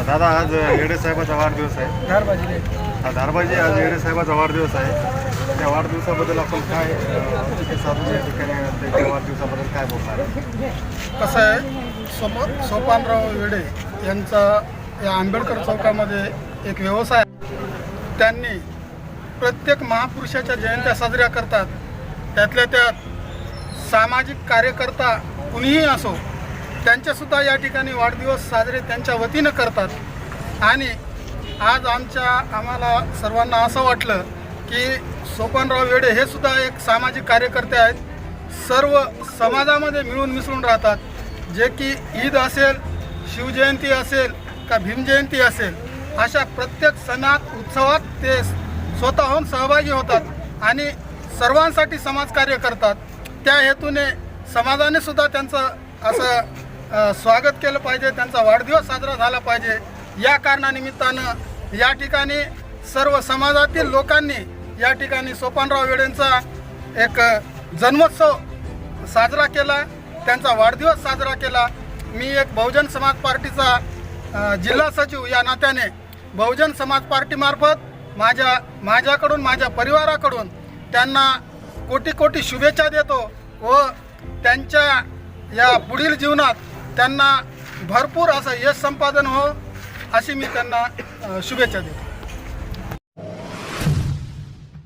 दादा आज येडे साहेबाचा वाढदिवस आहे. धारबाजी आज येडे साहेबाचा वाढदिवस आहे. त्या वाढदिवसाबद्दल आपण काय औचित्य साधून या ठिकाणी त्या वाढदिवसाबद्दल काय बोलणार? कसं आहे, सोपानराव येडे यांचा या आंबेडकर चौकामध्ये एक व्यवसाय. त्यांनी प्रत्येक महापुरुषाच्या जयंत्या साजऱ्या करतात. त्यातल्या त्यात सामाजिक कार्यकर्ता कुणीही असो त्यांचेसुद्धा या ठिकाणी वाढदिवस साजरे त्यांच्या वतीनं करतात. आणि आज आम्हाला सर्वांना असं वाटलं की सोपानराव येडे हे सुद्धा एक सामाजिक कार्यकर्ते आहेत. सर्व समाजामध्ये मिळून मिसळून राहतात. जे की ईद असेल, शिवजयंती असेल का भीमजयंती असेल, अशा प्रत्येक सणात उत्सवात ते स्वतःहून सहभागी होतात आणि सर्वांसाठी समाजकार्य करतात. त्या हेतूने समाजाने सुद्धा त्यांचं असं स्वागत केलं पाहिजे, त्यांचा वाढदिवस साजरा झाला पाहिजे. या कारणानिमित्तानं या ठिकाणी सर्व समाजातील लोकांनी या ठिकाणी सोपानराव येडेंचा एक जन्मोत्सव साजरा केला, त्यांचा वाढदिवस साजरा केला. मी एक बहुजन समाज पार्टीचा जिल्हा सचिव या नात्याने बहुजन समाज पार्टीमार्फत माझ्याकडून माझ्या परिवाराकडून त्यांना कोटी कोटी शुभेच्छा देतो व त्यांच्या या पुढील जीवनात त्यांना भरपूर असं यश संपादन हो अशी मी त्यांना शुभेच्छा देतो.